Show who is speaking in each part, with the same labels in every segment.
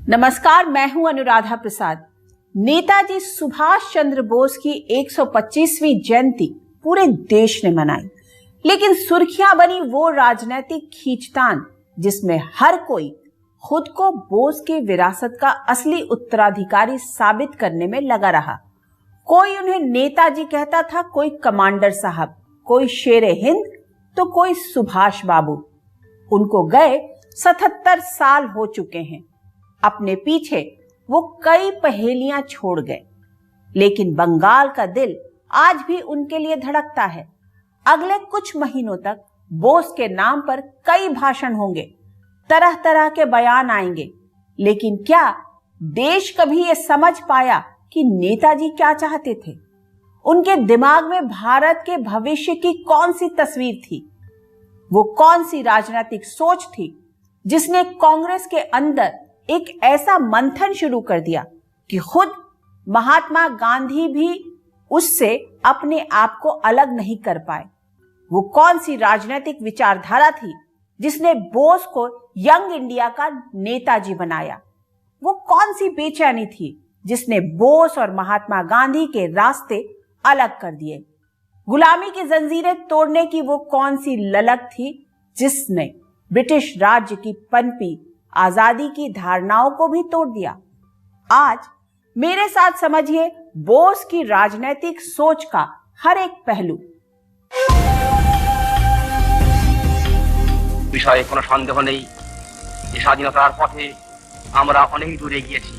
Speaker 1: नमस्कार, मैं हूं अनुराधा प्रसाद। नेताजी सुभाष चंद्र बोस की 125वीं जयंती पूरे देश ने मनाई, लेकिन सुर्खियां बनी वो राजनीतिक खींचतान जिसमें हर कोई खुद को बोस के विरासत का असली उत्तराधिकारी साबित करने में लगा रहा। कोई उन्हें नेताजी कहता था, कोई कमांडर साहब, कोई शेरे हिंद तो कोई सुभाष बाबू। उनको गए 77 साल हो चुके हैं। अपने पीछे वो कई पहेलियां छोड़ गए, लेकिन बंगाल का दिल आज भी उनके लिए धड़कता है। अगले कुछ महीनों तक बोस के नाम पर कई भाषण होंगे, तरह तरह के बयान आएंगे, लेकिन क्या देश कभी ये समझ पाया कि नेताजी क्या चाहते थे? उनके दिमाग में भारत के भविष्य की कौन सी तस्वीर थी? वो कौन सी राजनीतिक सोच थी जिसने कांग्रेस के अंदर एक ऐसा मंथन शुरू कर दिया कि खुद महात्मा गांधी भी उससे अपने आप को अलग नहीं कर पाए? वो कौन सी राजनीतिक विचारधारा थी जिसने बोस को यंग इंडिया का नेताजी बनाया? वो कौन सी बेचैनी थी जिसने बोस और महात्मा गांधी के रास्ते अलग कर दिए? गुलामी की जंजीरें तोड़ने की वो कौन सी ललक थी जिसने ब्रिटिश राज्य की पनपी आजादी की धारणाओं को भी तोड़ दिया? आज मेरे साथ समझिए बोस की राजनीतिक सोच का हर एक पहलू।
Speaker 2: বিষয়ে কোনো সন্দেহ নেই যে স্বাধীনতার পথে আমরা অনেক দূরে গিয়েছি,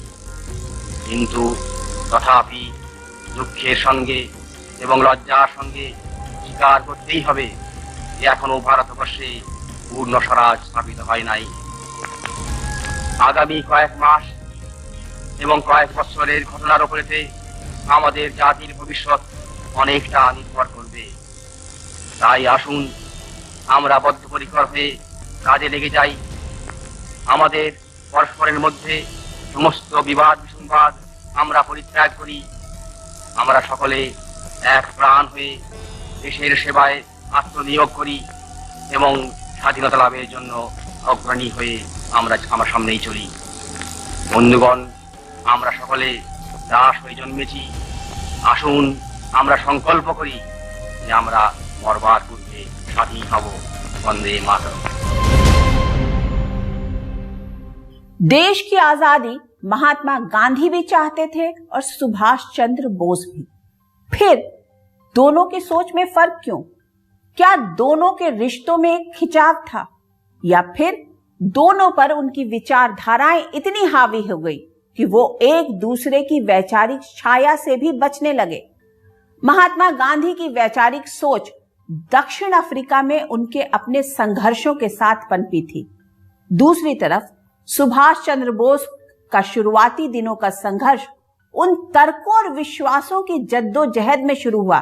Speaker 2: কিন্তু তথাপি দুঃখের সঙ্গে এবং লজ্জার সঙ্গে স্বীকার করতেই হবে যে এখনো ভারতবর্ষে পূর্ণ স্বরাজ স্থাপিত হয় নাই। আগামী কয়েক মাস এবং কয়েক বছরের ঘটনার উপরেতে আমাদের জাতির ভবিষ্যৎ অনেকটা নির্ভর করবে। তাই আসুন আমরা বদ্ধপরিকর হয়ে কাজে লেগে যাই। আমাদের পরস্পরের মধ্যে সমস্ত বিবাদ বিসংবাদ আমরা পরিত্যাগ করি। আমরা সকলে এক প্রাণ হয়ে দেশের সেবায় আত্মনিয়োগ করি এবং স্বাধীনতা লাভের জন্য অগ্রণী হয়ে আমরা আমার সামনেই চলি। বন্ধুগণ, আমরা সকলে দাস হয়ে জন্মেছি। আসুন আমরা সংকল্প করি যে আমরা মরবার পূর্বে স্বাধীন হব। वंदे मातरम।
Speaker 1: देश की आजादी महात्मा गांधी भी चाहते थे और सुभाष चंद्र बोस भी। फिर दोनों की सोच में फर्क क्यों? क्या दोनों के रिश्तों में एक खिंचाव था, या फिर दोनों पर उनकी विचारधाराएं इतनी हावी हो गई कि वो एक दूसरे की वैचारिक छाया से भी बचने लगे? महात्मा गांधी की वैचारिक सोच दक्षिण अफ्रीका में उनके अपने संघर्षों के साथ पनपी थी। दूसरी तरफ सुभाष चंद्र बोस का शुरुआती दिनों का संघर्ष उन तर्कों और विश्वासों की जद्दोजहद में शुरू हुआ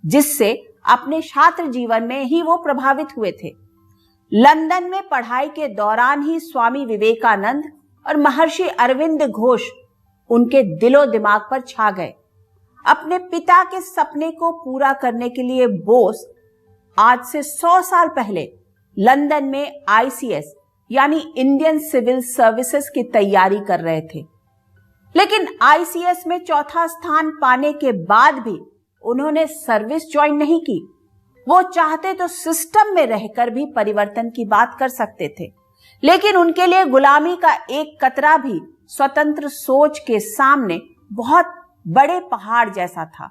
Speaker 1: जिससे अपने छात्र जीवन में ही वो प्रभावित हुए थे। लंदन में पढ़ाई के दौरान ही स्वामी विवेकानंद और महर्षि अरविंद घोष उनके दिलो दिमाग पर छा गए। अपने पिता के सपने को पूरा करने के लिए बोस आज से 100 साल पहले लंदन में ICS यानी इंडियन सिविल सर्विसेज की तैयारी कर रहे थे, लेकिन ICS में चौथा स्थान पाने के बाद भी उन्होंने सर्विस ज्वाइन नहीं की। वो चाहते तो सिस्टम में रहकर भी परिवर्तन की बात कर सकते थे, लेकिन उनके लिए गुलामी का एक कतरा भी स्वतंत्र सोच के सामने बहुत बड़े पहाड़ जैसा था।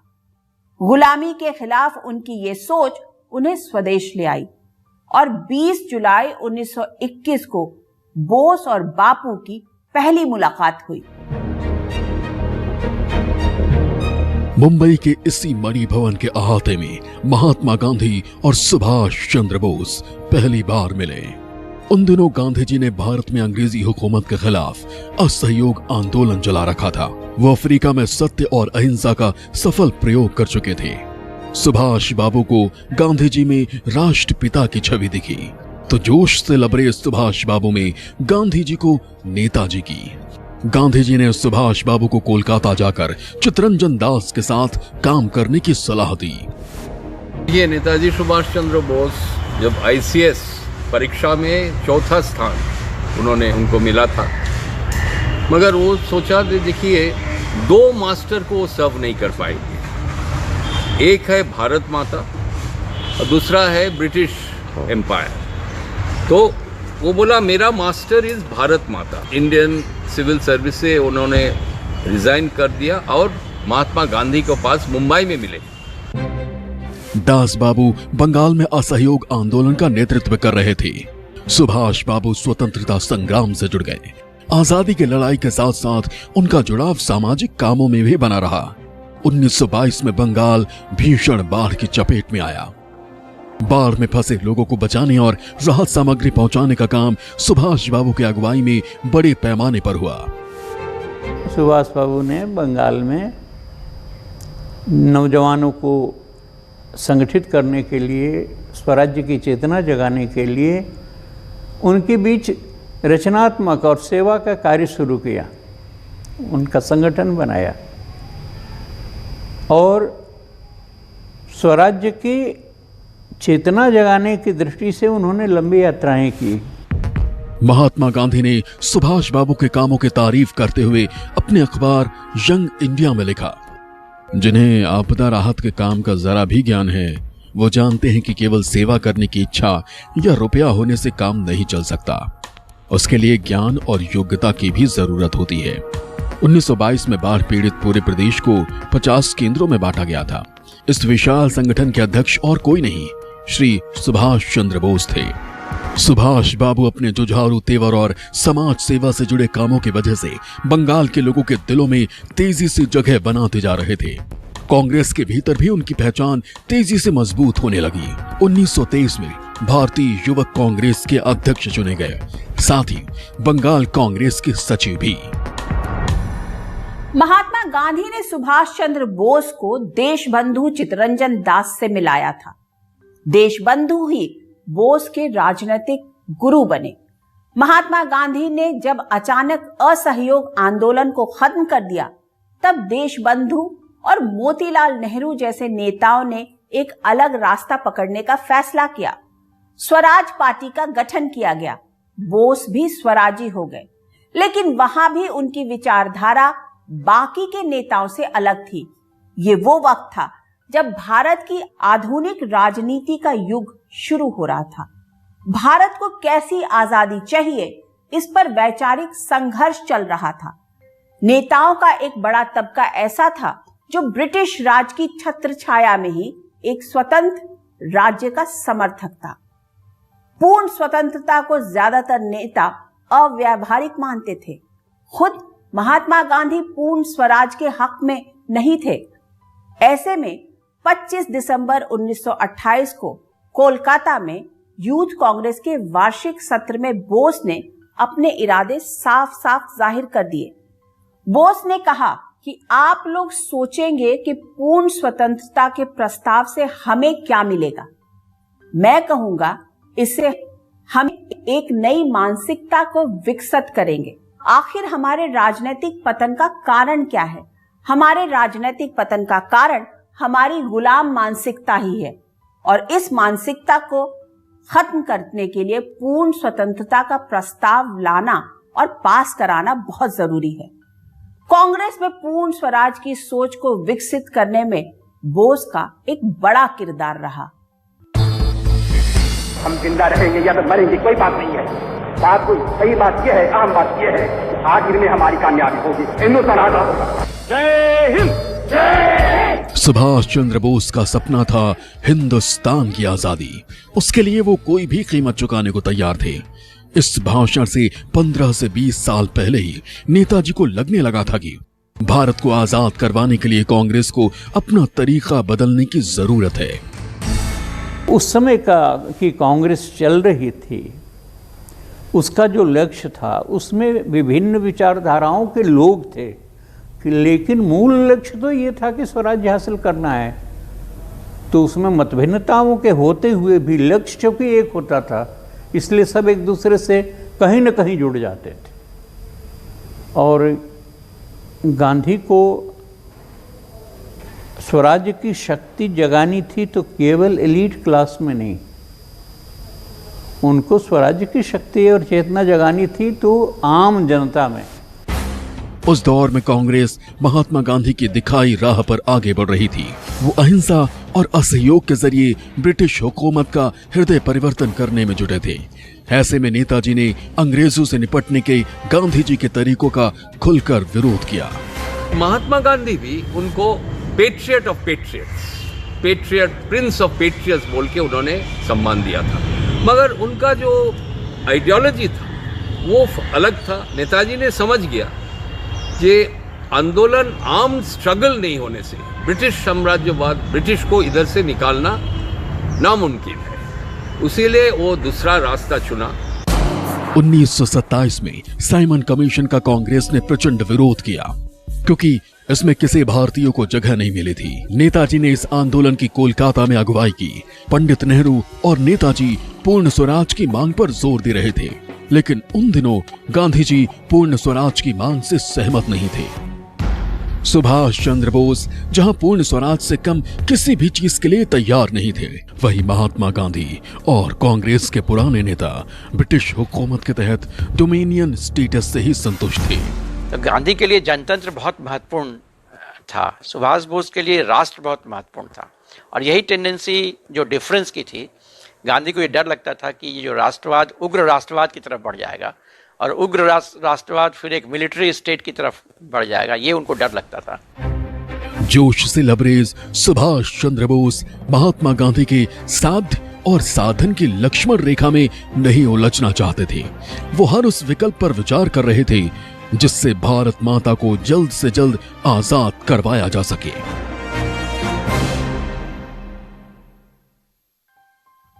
Speaker 1: गुलामी के खिलाफ उनकी ये सोच उन्हें स्वदेश ले आई और 20 जुलाई 1921 को बोस और बापू की पहली मुलाकात हुई।
Speaker 3: मुंबई के इसी मणि भवन के अहाते में महात्मा गांधी और सुभाष चंद्र बोस पहली बार मिले। उन दिनों गांधी जी ने भारत में अंग्रेजी हुकूमत के खिलाफ असहयोग आंदोलन चला रखा था। वो अफ्रीका में सत्य और अहिंसा का सफल प्रयोग कर चुके थे। सुभाष बाबू को गांधी जी में राष्ट्रपिता की छवि दिखी तो जोश से लबरेज सुभाष बाबू में गांधी जी को नेताजी की। गांधी जी ने सुभाष बाबू को कोलकाता जाकर चित्तरंजन दास के साथ काम करने की सलाह दी।
Speaker 4: ये नेताजी सुभाष चंद्र बोस जब ICS परीक्षा में चौथा स्थान उनको मिला था, मगर वो सोचा देखिए 2 मास्टर को वो सर्व नहीं कर पाएंगे। एक है भारत माता और दूसरा है ब्रिटिश एम्पायर। तो वो बोला मेरा मास्टर इज भारत माता। इंडियन सिविल सर्विस से उन्होंने रिजाइन कर दिया और महात्मा गांधी के पास मुंबई में मिले।
Speaker 3: दास बाबू बंगाल में असहयोग आंदोलन का नेतृत्व कर रहे थे। सुभाष बाबू स्वतंत्रता संग्राम से जुड़ गए। आजादी की लड़ाई के साथ साथ उनका जुड़ाव सामाजिक कामों में भी बना रहा। 1922 में बंगाल भीषण बाढ़ की चपेट में आया। बाढ़ में फंसे लोगों को बचाने और राहत सामग्री पहुंचाने का काम सुभाष बाबू की अगुवाई में बड़े पैमाने पर हुआ।
Speaker 5: सुभाष बाबू ने बंगाल में नौजवानों को संगठित करने के लिए, स्वराज्य की चेतना जगाने के लिए उनके बीच रचनात्मक और सेवा का कार्य शुरू किया। उनका संगठन बनाया और स्वराज्य की चेतना जगाने की दृष्टि से उन्होंने लंबी यात्राएं की।
Speaker 3: महात्मा गांधी ने सुभाष बाबू के कामों की तारीफ करते हुए अपने अखबार यंग इंडिया में लिखा, जिन्हें आपदा राहत के काम का जरा भी ज्ञान है वो जानते हैं कि केवल सेवा करने की इच्छा या रुपया होने से काम नहीं चल सकता। उसके लिए ज्ञान और योग्यता की भी जरूरत होती है। 1922 में बाढ़ पीड़ित पूरे प्रदेश को 50 केंद्रों में बांटा गया था। इस विशाल संगठन के अध्यक्ष और कोई नहीं, श्री सुभाष चंद्र बोस थे। सुभाष बाबू अपने जुझारू तेवर और समाज सेवा से जुड़े कामों की वजह से बंगाल के लोगों के दिलों में तेजी से जगह बनाते जा रहे थे। कांग्रेस के भीतर भी उनकी पहचान तेजी से मजबूत होने लगी। 1923 में भारतीय युवक कांग्रेस के अध्यक्ष चुने गए, साथ ही बंगाल कांग्रेस के सचिव भी।
Speaker 1: महात्मा गांधी ने सुभाष चंद्र बोस को देशबंधु चित्तरंजन दास से मिलाया था। देशबंधु ही बोस के राजनीतिक गुरु बने। महात्मा गांधी ने जब अचानक असहयोग आंदोलन को खत्म कर दिया, तब देशबंधु और मोतीलाल नेहरू जैसे नेताओं ने एक अलग रास्ता पकड़ने का फैसला किया। स्वराज पार्टी का गठन किया गया। बोस भी स्वराजी हो गए, लेकिन वहां भी उनकी विचारधारा बाकी के नेताओं से अलग थी। ये वो वक्त था जब भारत की आधुनिक राजनीति का युग शुरू हो रहा था। भारत को कैसी आजादी चाहिए, इस पर वैचारिक संघर्ष चल रहा था। नेताओं का एक बड़ा तबका ऐसा था जो ब्रिटिश राज की छत्र छाया में ही एक स्वतंत्र राज्य का समर्थक था। पूर्ण स्वतंत्रता को ज्यादातर नेता अव्यावहारिक मानते थे। खुद महात्मा गांधी पूर्ण स्वराज के हक में नहीं थे। ऐसे में 25 दिसंबर 1928 को कोलकाता में यूथ कांग्रेस के वार्षिक सत्र में बोस ने अपने इरादे साफ साफ जाहिर कर दिए। बोस ने कहा कि आप लोग सोचेंगे कि पूर्ण स्वतंत्रता के प्रस्ताव से हमें क्या मिलेगा। मैं कहूंगा इससे हम एक नई मानसिकता को विकसित करेंगे। आखिर हमारे राजनीतिक पतन का कारण क्या है? हमारे राजनीतिक पतन का कारण हमारी गुलाम मानसिकता ही है, और इस मानसिकता को खत्म करने के लिए पूर्ण स्वतंत्रता का प्रस्ताव लाना और पास कराना बहुत जरूरी है। कांग्रेस में पूर्ण स्वराज की सोच को विकसित करने में बोस का एक बड़ा किरदार रहा।
Speaker 2: हम जिंदा रहेंगे या तो मरेंगे, कोई बात नहीं है। बात कोई सही बात यह है, आम बात यह है, आखिर में हमारी कामयाबी होगी, हिंदुस्तान आजाद होगा। जय हिंद, जय हिंद।
Speaker 3: सुभाष चंद्र बोस का सपना था हिंदुस्तान की आजादी। उसके लिए वो कोई भी कीमत चुकाने को तैयार थे। इस भाषण से 15 से 20 साल पहले ही नेताजी को लगने लगा था कि भारत को आजाद करवाने के लिए कांग्रेस को अपना तरीका बदलने की जरूरत है।
Speaker 5: उस समय का कि कांग्रेस चल रही थी, उसका जो लक्ष्य था उसमें विभिन्न विचारधाराओं के लोग थे, लेकिन मूल लक्ष्य तो ये था कि स्वराज्य हासिल करना है। तो उसमें मतभिन्नताओं के होते हुए भी लक्ष्य चूंकि एक होता था, इसलिए सब एक दूसरे से कहीं न कहीं जुड़ जाते थे। और गांधी को स्वराज्य की शक्ति जगानी थी तो केवल एलीट क्लास में नहीं, उनको स्वराज्य की शक्ति और चेतना जगानी थी तो आम जनता में।
Speaker 3: उस दौर में कांग्रेस महात्मा गांधी की दिखाई राह पर आगे बढ़ रही थी। वो अहिंसा और असहयोग के जरिए ब्रिटिश हुकूमत का हृदय परिवर्तन करने में जुटे थे। ऐसे में नेताजी ने अंग्रेजों से निपटने के गांधी जी के तरीकों का खुलकर विरोध किया।
Speaker 4: महात्मा गांधी भी उनको patriot of patriots, patriot, Prince of patriots बोल के उन्होंने सम्मान दिया था, मगर उनका जो आइडियोलॉजी था वो अलग था। नेताजी ने समझ गया कि आंदोलन आर्म स्ट्रगल नहीं होने से ब्रिटिश साम्राज्यवाद, ब्रिटिश को इधर से निकालना नामुमकिन है, उसीलिए वो दूसरा रास्ता चुना।
Speaker 3: 1927 में साइमन कमीशन का कांग्रेस ने प्रचंड विरोध किया क्योंकि इसमें किसी भारतीय को जगह नहीं मिली थी। नेताजी ने इस आंदोलन की कोलकाता में अगुवाई की। पंडित नेहरू और नेताजी पूर्ण स्वराज की मांग पर जोर दे रहे थे, लेकिन उन दिनों गांधी जी पूर्ण स्वराज की मांग से सहमत नहीं थे। सुभाष चंद्र बोस जहां पूर्ण स्वराज से कम किसी भी चीज के लिए तैयार नहीं थे, वहीं महात्मा गांधी और कांग्रेस के पुराने नेता ब्रिटिश हुकूमत के तहत डोमिनियन स्टेटस से ही संतुष्ट थे।
Speaker 6: तो गांधी के लिए जनतंत्र बहुत महत्वपूर्ण था, सुभाष बोस के लिए राष्ट्र बहुत महत्वपूर्ण था। और यही टेंडेंसी जो डिफरेंस की थी, गांधी को ये डर लगता था कि ये जो राष्ट्रवाद उग्र राष्ट्रवाद की तरफ बढ़ जाएगा और उग्र राष्ट्रवाद फिर एक मिलिट्री स्टेट की तरफ बढ़ जाएगा, ये उनको डर लगता था।
Speaker 3: जोश से लबरेज सुभाष चंद्र बोस महात्मा गांधी के साध्य और साधन की लक्ष्मण रेखा में नहीं उलझना चाहते थे। वो हर उस विकल्प पर विचार कर रहे थे जिससे भारत माता को जल्द से जल्द आजाद करवाया जा सके।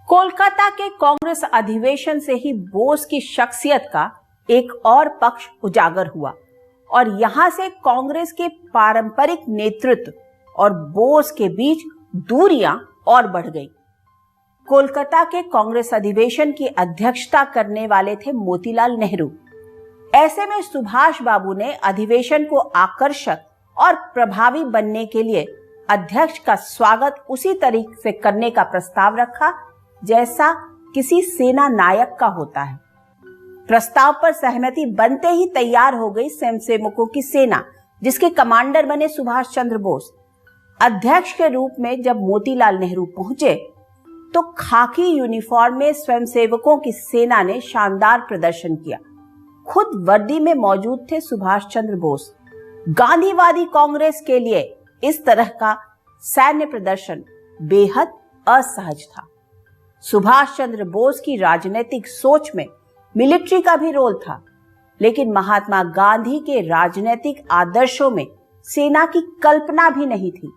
Speaker 1: कोलकाता के कांग्रेस अधिवेशन से ही बोस की शख्सियत का एक और पक्ष उजागर हुआ और यहां से कांग्रेस के पारंपरिक नेतृत्व और बोस के बीच दूरियां और बढ़ गई। कोलकाता के कांग्रेस अधिवेशन की अध्यक्षता करने वाले थे मोतीलाल नेहरू। ऐसे में सुभाष बाबू ने अधिवेशन को आकर्षक और प्रभावी बनने के लिए अध्यक्ष का स्वागत उसी तरीके से करने का प्रस्ताव रखा जैसा किसी सेना नायक का होता है। प्रस्ताव पर सहमति बनते ही तैयार हो गई स्वयंसेवकों की सेना, जिसके कमांडर बने सुभाष चंद्र बोस। अध्यक्ष के रूप में जब मोतीलाल नेहरू पहुंचे तो खाकी यूनिफॉर्म में स्वयंसेवकों की सेना ने शानदार प्रदर्शन किया। खुद वर्दी में मौजूद थे सुभाष चंद्र बोस। गांधीवादी कांग्रेस के लिए इस तरह का सैन्य प्रदर्शन बेहद असहज था। सुभाष चंद्र बोस की राजनीतिक सोच में मिलिट्री का भी रोल था, लेकिन महात्मा गांधी के राजनीतिक आदर्शों में सेना की कल्पना भी नहीं थी।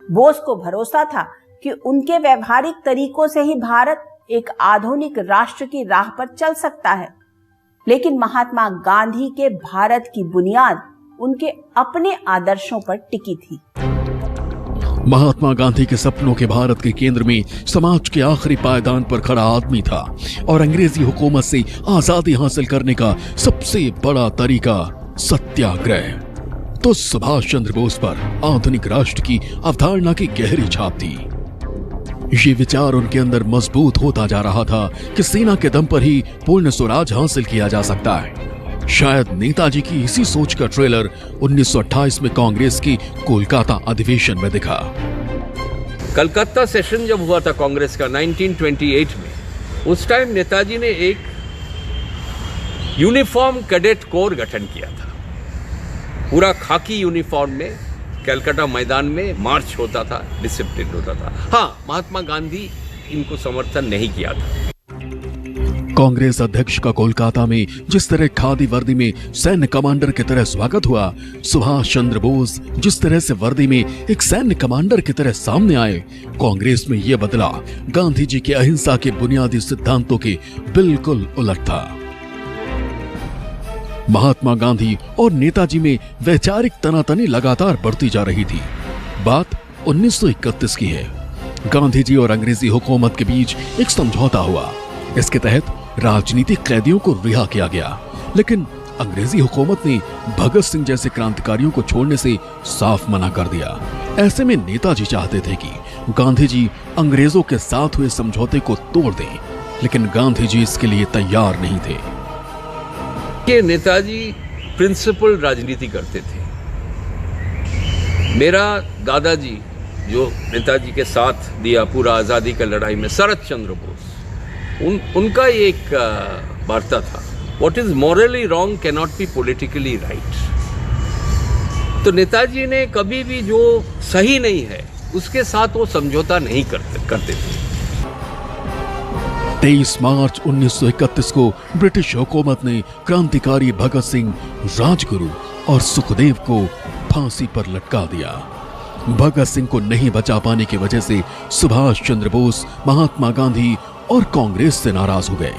Speaker 1: बोस को भरोसा था कि उनके व्यवहारिक तरीकों से ही भारत एक आधुनिक राष्ट्र की राह पर चल सकता है, लेकिन महात्मा गांधी के भारत की बुनियाद उनके अपने आदर्शों पर टिकी थी।
Speaker 3: महात्मा गांधी के सपनों के भारत के केंद्र में समाज के आखिरी पायदान पर खड़ा आदमी था और अंग्रेजी हुकूमत से आजादी हासिल करने का सबसे बड़ा तरीका सत्याग्रह। तो सुभाष चंद्र बोस पर आधुनिक राष्ट्र की अवधारणा की गहरी छाप थी। ये विचार उनके अंदर मजबूत होता जा रहा था कि सेना के दम पर ही पूर्ण स्वराज हासिल किया जा सकता है। शायद नेताजी की इसी सोच का ट्रेलर 1928 में कांग्रेस की कोलकाता अधिवेशन में दिखा।
Speaker 4: कलकत्ता सेशन जब हुआ था कांग्रेस का 1928 में, उस टाइम नेताजी ने एक यूनिफॉर्म कैडेट कोर गठन किया था। पूरा खाकी यूनिफॉर्म में कलकत्ता मैदान में मार्च होता था, डिसिप्लिन होता था। हाँ, महात्मा गांधी इनको समर्थन नहीं किया था।
Speaker 3: कांग्रेस अध्यक्ष का कोलकाता में जिस तरह खादी वर्दी में सैन्य कमांडर की तरह स्वागत हुआ, सुभाष चंद्र बोस जिस तरह से वर्दी में एक सैन्य कमांडर की तरह सामने आए, कांग्रेस में यह बदला गांधी जी के अहिंसा के बुनियादी सिद्धांतों के बिल्कुल उलट था। महात्मा गांधी और नेताजी में वैचारिक तनातनी लगातार बढ़ती जा रही थी। बात 1931 की है। गांधी जी और अंग्रेजी हुकूमत के बीच एक समझौता हुआ। इसके तहत राजनीतिक कैदियों को रिहा किया गया, लेकिन अंग्रेजी हुकूमत ने भगत सिंह जैसे क्रांतिकारियों को छोड़ने से साफ मना कर दिया। ऐसे में नेताजी चाहते थे कि गांधी जी अंग्रेजों के साथ हुए समझौते को तोड़ दें, लेकिन गांधी जी इसके लिए तैयार नहीं थे।
Speaker 4: कि नेताजी प्रिंसिपल राजनीति करते थे। मेरा दादाजी जो नेताजी के साथ दिया पूरा आज़ादी का लड़ाई में, शरद चंद्र बोस, उनका एक वार्ता था, what is morally wrong can not be politically right. तो नेताजी ने कभी भी जो सही नहीं है उसके साथ वो समझौता नहीं करते थे।
Speaker 3: 23 मार्च 1931 को ब्रिटिश हुकूमत ने क्रांतिकारी भगत सिंह, राजगुरु और सुखदेव को फांसी पर लटका दिया। भगत सिंह को नहीं बचा पाने की वजह से सुभाष चंद्र बोस, महात्मा गांधी और कांग्रेस से नाराज हो गए।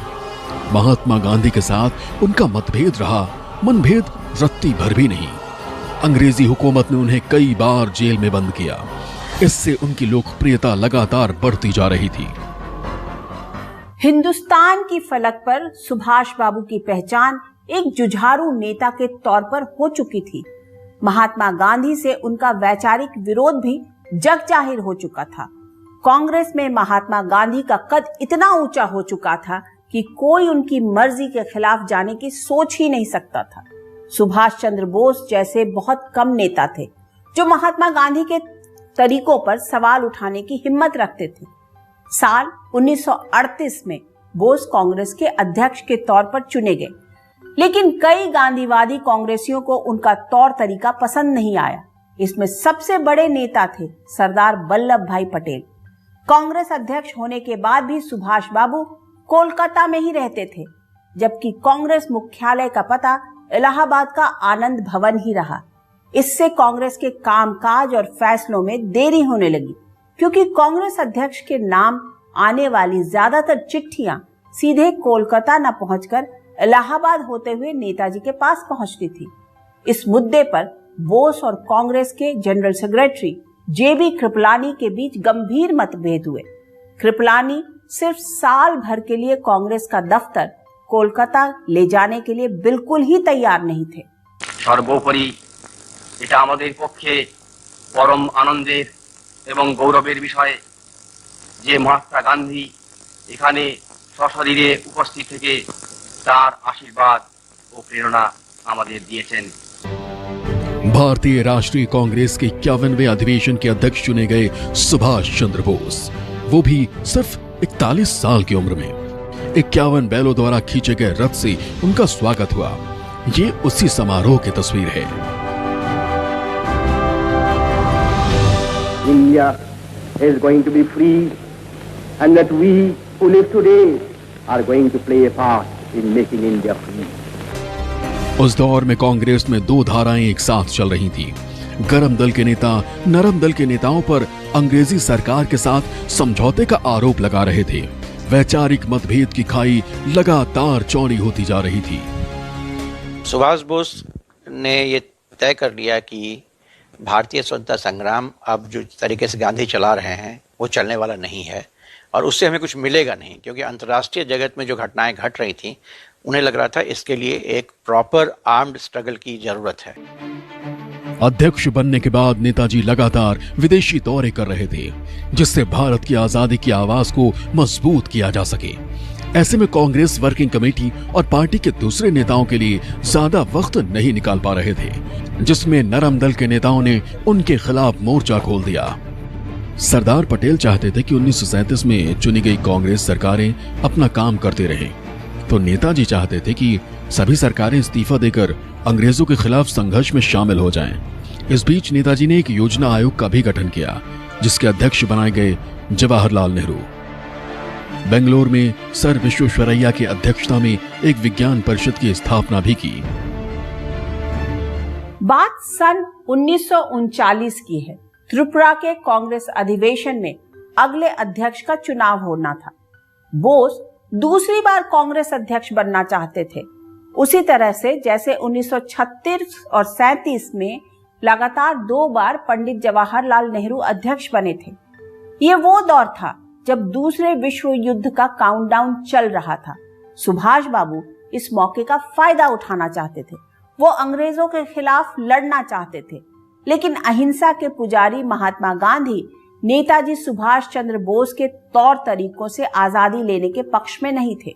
Speaker 3: महात्मा गांधी के साथ उनका मतभेद रहा, मनभेद रत्ती भर भी नहीं। अंग्रेजी हुकूमत ने उन्हें कई बार जेल में बंद किया। इससे उनकी लोकप्रियता लगातार बढ़ती जा रही थी।
Speaker 1: हिंदुस्तान की फलक पर सुभाष बाबू की पहचान एक जुझारू नेता के तौर पर हो चुकी थी। महात्मा गांधी से उनका वैचारिक विरोध भी जग जाहिर हो चुका था। कांग्रेस में महात्मा गांधी का कद इतना ऊंचा हो चुका था कि कोई उनकी मर्जी के खिलाफ जाने की सोच ही नहीं सकता था। सुभाष चंद्र बोस जैसे बहुत कम नेता थे जो महात्मा गांधी के तरीकों पर सवाल उठाने की हिम्मत रखते थे। साल 1938 में बोस कांग्रेस के अध्यक्ष के तौर पर चुने गए, लेकिन कई गांधीवादी कांग्रेसियों को उनका तौर तरीका पसंद नहीं आया। इसमें सबसे बड़े नेता थे सरदार वल्लभ भाई पटेल। कांग्रेस अध्यक्ष होने के बाद भी सुभाष बाबू कोलकाता में ही रहते थे, जबकि कांग्रेस मुख्यालय का पता इलाहाबाद का आनंद भवन ही रहा। इससे कांग्रेस के कामकाज और फैसलों में देरी होने लगी, क्योंकि कांग्रेस अध्यक्ष के नाम आने वाली ज्यादातर चिट्ठियां सीधे कोलकाता न पहुंचकर इलाहाबाद होते हुए नेताजी के पास पहुंचती थी। इस मुद्दे पर बोस और कांग्रेस के जनरल सेक्रेटरी जेबी कृपलानी के बीच गंभीर मतभेद हुए। कृपलानी सिर्फ साल भर के लिए कांग्रेस का दफ्तर कोलकाता ले जाने के लिए बिल्कुल ही तैयार नहीं थे।
Speaker 2: सर्वोपरि এটা আমাদের পক্ষে পরম আনন্দের এবং গৌরবের বিষয় যে মহাত্মা গান্ধী এখানে সশরীরে উপস্থিত থেকে তার আশীর্বাদ ও প্রেরণা আমাদের দিয়েছেন।
Speaker 3: भारतीय राष्ट्रीय कांग्रेस के 51वें अधिवेशन के अध्यक्ष चुने गए सुभाष चंद्र बोस, वो भी सिर्फ 41 साल की उम्र में। 51 बैलों द्वारा खींचे गए रथ से उनका स्वागत हुआ। ये उसी समारोह की तस्वीर है।
Speaker 7: India is going to be free, and that we who live today are going to play a part in making India free.
Speaker 3: उस दौर में कांग्रेस में दो धाराएं एक साथ चल रही थी। गरम दल के नेता नरम दल के नेताओं पर अंग्रेजी सरकार के साथ समझौते का आरोप लगा रहे थे। वैचारिक मतभेद की खाई लगातार चौड़ी होती जा रही थी।
Speaker 6: सुभाष बोस ने ये तय कर लिया कि भारतीय स्वतंत्रता संग्राम अब जो तरीके से गांधी चला रहे हैं वो चलने वाला नहीं है, और उससे हमें कुछ मिलेगा नहीं, क्योंकि अंतर्राष्ट्रीय जगत में जो घटनाएं घट रही थी उन्हें लग रहा था इसके लिए एक प्रॉपर आर्म्ड स्ट्रगल की जरूरत है।
Speaker 3: अध्यक्ष बनने के बाद नेताजी लगातार विदेशी दौरे कर रहे थे, जिससे भारत की आजादी की आवाज को मजबूत किया जा सके। ऐसे में कांग्रेस वर्किंग कमेटी और पार्टी के दूसरे नेताओं के लिए ज्यादा वक्त नहीं निकाल पा रहे थे, जिसमें नरम दल के नेताओं ने उनके खिलाफ मोर्चा खोल दिया। सरदार पटेल चाहते थे कि 1937 में चुनी गई कांग्रेस सरकारें अपना काम करते रहें, तो नेताजी चाहते थे कि सभी सरकारें इस्तीफा देकर अंग्रेजों के खिलाफ संघर्ष में शामिल हो जाएं। इस बीच नेताजी ने एक योजना आयोग का भी गठन किया, जिसके अध्यक्ष बनाए गए जवाहरलाल नेहरू। बेंगलोर में सर विश्वेश्वरैया की अध्यक्षता में एक विज्ञान परिषद की स्थापना भी की।
Speaker 1: बात सन 1939 की है। त्रिपुरा के कांग्रेस अधिवेशन में अगले अध्यक्ष का चुनाव होना था। बोस दूसरी बार कांग्रेस अध्यक्ष बनना चाहते थे, उसी तरह से जैसे 1936 और 37 में लगातार 2 बार पंडित जवाहरलाल नेहरू अध्यक्ष बने थे। ये वो दौर था जब दूसरे विश्व युद्ध का काउंटडाउन चल रहा था। सुभाष बाबू इस मौके का फायदा उठाना चाहते थे। वो अंग्रेजों के खिलाफ लड़ना चाहते थे, लेकिन अहिंसा के पुजारी महात्मा गांधी नेताजी सुभाष चंद्र बोस के तौर तरीकों से आजादी लेने के पक्ष में नहीं थे।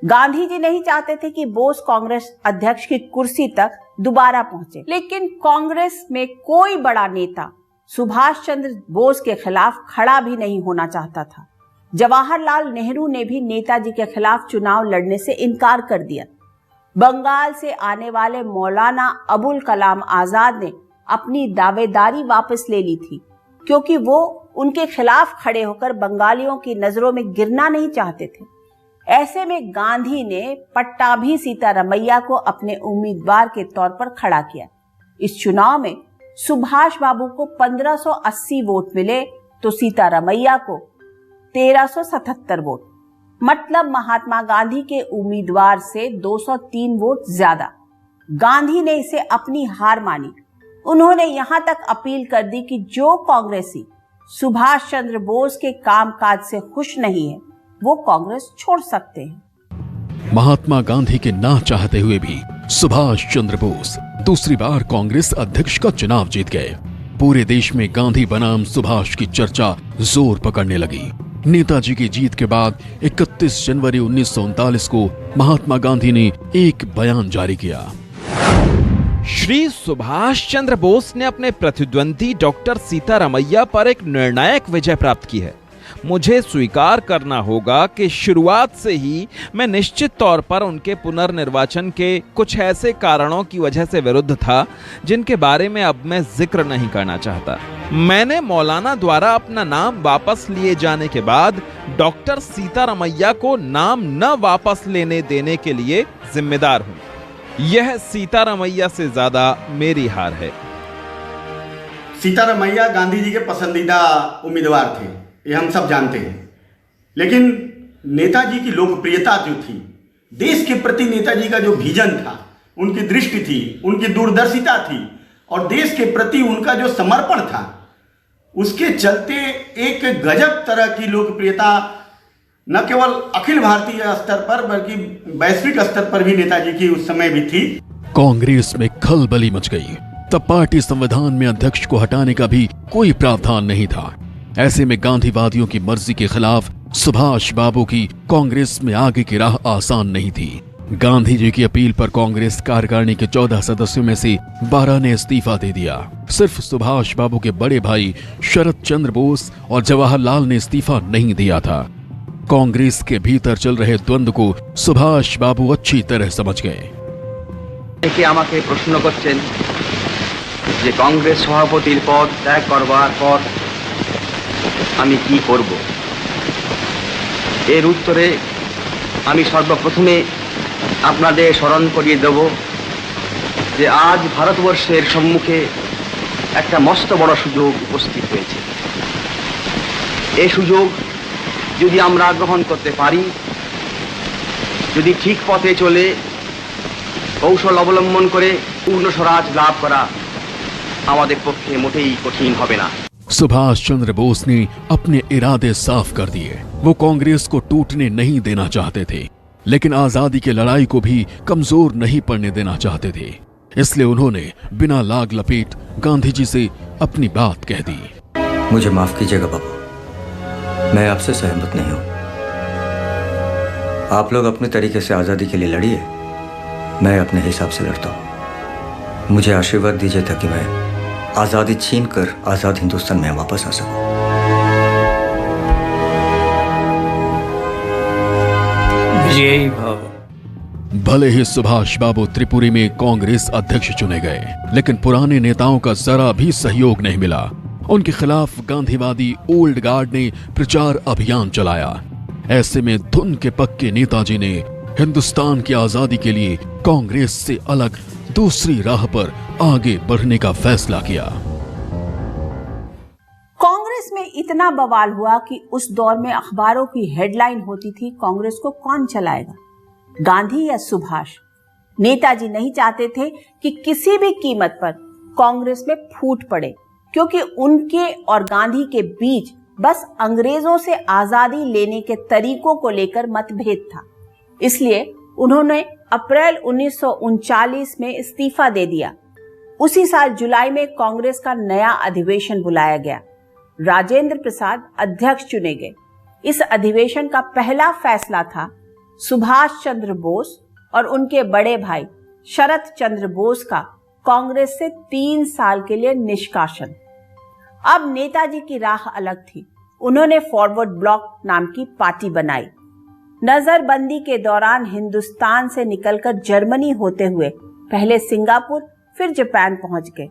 Speaker 1: गांधी जी नहीं चाहते थे कि बोस कांग्रेस अध्यक्ष की कुर्सी तक दोबारा पहुंचे, लेकिन कांग्रेस में कोई बड़ा नेता सुभाष चंद्र बोस के खिलाफ खड़ा भी नहीं होना चाहता था। जवाहरलाल नेहरू ने भी नेताजी के खिलाफ चुनाव लड़ने से इनकार कर दिया। बंगाल से आने वाले मौलाना अबुल कलाम आजाद ने अपनी दावेदारी वापस ले ली थी, क्योंकि वो उनके खिलाफ खड़े होकर बंगालियों की नजरों में गिरना नहीं चाहते थे। ऐसे में गांधी ने पट्टाभी सीतारमैया को अपने उम्मीदवार के तौर पर खड़ा किया। इस चुनाव में सुभाष बाबू को 1580 वोट मिले तो सीतारमैया को 1377 वोट, मतलब महात्मा गांधी के उम्मीदवार से 203 वोट ज्यादा। गांधी ने इसे अपनी हार मानी। उन्होंने यहां तक अपील कर दी कि जो कांग्रेसी सुभाष चंद्र बोस के कामकाज से खुश नहीं है वो कांग्रेस छोड़ सकते हैं।
Speaker 3: महात्मा गांधी के ना चाहते हुए भी सुभाष चंद्र बोस दूसरी बार कांग्रेस अध्यक्ष का चुनाव जीत गए। पूरे देश में गांधी बनाम सुभाष की चर्चा जोर पकड़ने लगी। नेताजी की जीत के बाद 31 जनवरी 1939 को महात्मा गांधी ने एक बयान जारी किया।
Speaker 8: श्री सुभाष चंद्र बोस ने अपने प्रतिद्वंदी डॉक्टर सीतारमैया पर एक निर्णायक विजय प्राप्त की है। मुझे स्वीकार करना होगा कि शुरुआत से ही मैं निश्चित तौर पर उनके पुनर्निर्वाचन के कुछ ऐसे कारणों की वजह से विरुद्ध था जिनके बारे में अब मैं जिक्र नहीं करना चाहता। मैंने मौलाना द्वारा अपना नाम वापस लिए जाने के बाद डॉक्टर सीतारमैया को नाम न वापस लेने देने के लिए जिम्मेदार हूं। यह सीतारमैया से ज्यादा मेरी हार है।
Speaker 9: सीतारमैया गांधी जी के पसंदीदा उम्मीदवार थे, ये हम सब जानते हैं। लेकिन नेताजी की लोकप्रियता जो थी, देश के प्रति नेताजी का जो विजन था, उनकी दृष्टि थी, उनकी दूरदर्शिता थी और देश के प्रति उनका जो समर्पण था, उसके चलते एक गजब तरह की लोकप्रियता न केवल अखिल भारतीय स्तर पर बल्कि वैश्विक स्तर पर भी नेताजी की उस समय भी थी।
Speaker 3: कांग्रेस में खलबली मच गई। तब पार्टी संविधान में अध्यक्ष को हटाने का भी कोई प्रावधान नहीं था। ऐसे में गांधीवादियों की मर्जी के खिलाफ सुभाष बाबू की कांग्रेस में आगे की राह आसान नहीं थी। गांधी जी की अपील पर कांग्रेस कार्यकारिणी के 14 सदस्यों में से 12 ने इस्तीफा दे दिया। सिर्फ सुभाष बाबू के बड़े भाई शरद चंद्र बोस और जवाहरलाल ने इस्तीफा नहीं दिया था। कांग्रेस के भीतर चल रहे द्वंद्व को सुभाष बाबू अच्छी तरह समझ गए।
Speaker 2: আমাকে প্রশ্ন করছেন যে কংগ্রেস সভাপতির পদ ত্যাগ করবার পর আমি কি করব। এর উত্তরে আমি সর্বপ্রথমে আপনাদের স্মরণ করিয়ে দেব যে আজ ভারতবর্ষের সম্মুখে একটা মস্ত বড় সুযোগ উপস্থিত হয়েছে। এই সুযোগ যদি আমরা গ্রহণ করতে পারি, যদি ঠিক পথে চলে কৌশল অবলম্বন করে পূর্ণ স্বরাজ লাভ করা আমাদের পক্ষে মোটেই কঠিন হবে না।
Speaker 3: सुभाष चंद्र बोस ने अपने इरादे साफ कर दिए। वो कांग्रेस को टूटने नहीं देना चाहते थे, लेकिन आजादी की लड़ाई को भी कमजोर नहीं पड़ने देना चाहते थे। इसलिए उन्होंने बिना लाग लपेट गांधी जी से अपनी बात कह दी।
Speaker 10: मुझे माफ कीजिएगा बाबू, मैं आपसे सहमत नहीं हूं। आप लोग अपने तरीके से आजादी के लिए लड़िए, मैं अपने हिसाब से लड़ता हूं। मुझे आशीर्वाद दीजिए ताकि मैं आजादी छीनकर आजाद हिंदुस्तान में वापस आ सकूं।
Speaker 5: विजयी भव।
Speaker 3: भले ही सुभाष बाबू त्रिपुरी में कांग्रेस अध्यक्ष चुने गए, लेकिन पुराने नेताओं का जरा भी सहयोग नहीं मिला। उनके खिलाफ गांधीवादी ओल्ड गार्ड ने प्रचार अभियान चलाया। ऐसे में धुन के पक्के नेताजी ने हिंदुस्तान की आजादी के लिए कांग्रेस से अलग दूसरी राह पर आगे बढ़ने का फैसला किया।
Speaker 1: कांग्रेस में इतना बवाल हुआ कि उस दौर में अखबारों की हेडलाइन होती थी, कांग्रेस को कौन चलाएगा, गांधी या सुभाष। नेताजी नहीं चाहते थे कि किसी भी कीमत पर कांग्रेस में फूट पड़े, क्योंकि उनके और गांधी के बीच बस अंग्रेजों से आजादी लेने के तरीकों को लेकर मतभेद था। इसलिए उन्होंने अप्रैल 1939 में इस्तीफा दे दिया। उसी साल जुलाई में कांग्रेस का नया अधिवेशन बुलाया गया। राजेंद्र प्रसाद अध्यक्ष चुने गए। इस अधिवेशन का पहला फैसला था सुभाष चंद्र बोस और उनके बड़े भाई शरत चंद्र बोस का कांग्रेस से 3 साल के लिए निष्कासन। अब नेताजी की राह अलग थी। उन्होंने फॉरवर्ड ब्लॉक नाम की पार्टी बनाई। नजरबंदी के दौरान हिंदुस्तान से निकलकर जर्मनी होते हुए पहले सिंगापुर फिर जापान पहुंच गए।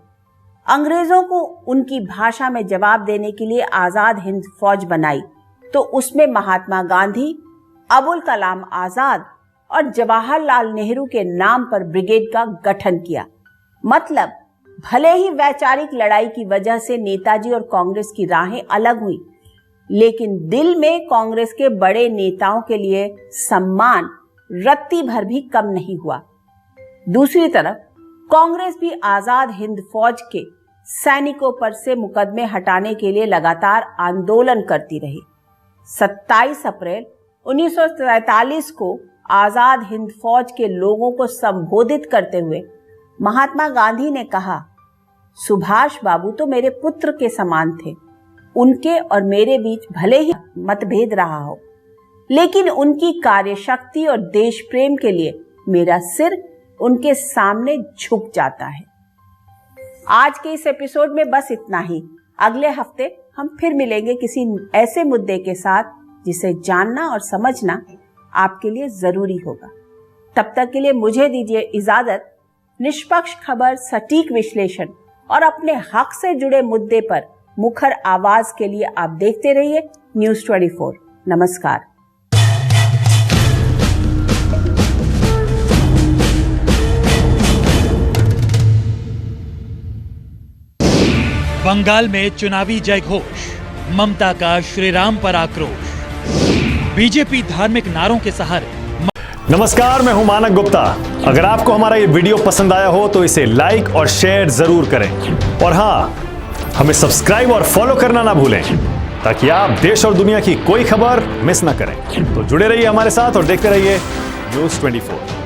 Speaker 1: अंग्रेजों को उनकी भाषा में जवाब देने के लिए आजाद हिंद फौज बनाई तो उसमें महात्मा गांधी, अबुल कलाम आजाद और जवाहरलाल नेहरू के नाम पर ब्रिगेड का गठन किया। मतलब भले ही वैचारिक लड़ाई की वजह से नेताजी और कांग्रेस की राहें अलग हुई, लेकिन दिल में कांग्रेस के बड़े नेताओं के लिए सम्मान रत्ती भर भी कम नहीं हुआ। दूसरी तरफ कांग्रेस भी आजाद हिंद फौज के सैनिकों पर से मुकदमे हटाने के लिए लगातार आंदोलन करती रही। 27 अप्रैल 1943 को आजाद हिंद फौज के लोगों को संबोधित करते हुए महात्मा गांधी ने कहा, सुभाष बाबू तो मेरे पुत्र के समान थे। उनके और मेरे बीच भले ही मतभेद रहा हो, लेकिन उनकी कार्यशक्ति और देश प्रेम के लिए मेरा सिर उनके सामने झुक जाता है। आज के इस एपिसोड में बस इतना ही। अगले हफ्ते हम फिर मिलेंगे किसी ऐसे मुद्दे के साथ जिसे जानना और समझना आपके लिए जरूरी होगा। तब तक के लिए मुझे दीजिए इजाजत। निष्पक्ष खबर, सटीक विश्लेषण और अपने हक से जुड़े मुद्दे पर मुखर आवाज के लिए आप देखते रहिए न्यूज़ 24। नमस्कार।
Speaker 11: बंगाल में चुनावी जयघोष, ममता का श्रीराम पर आक्रोश, बीजेपी धार्मिक नारों के सहारे।
Speaker 12: नमस्कार, मैं हूं मानक गुप्ता। अगर आपको हमारा ये वीडियो पसंद आया हो तो इसे लाइक और शेयर जरूर करें, और हां, हमें सब्सक्राइब और फॉलो करना ना भूलें ताकि आप देश और दुनिया की कोई खबर मिस ना करें। तो जुड़े रहिए हमारे साथ और देखते रहिए न्यूज़ 24।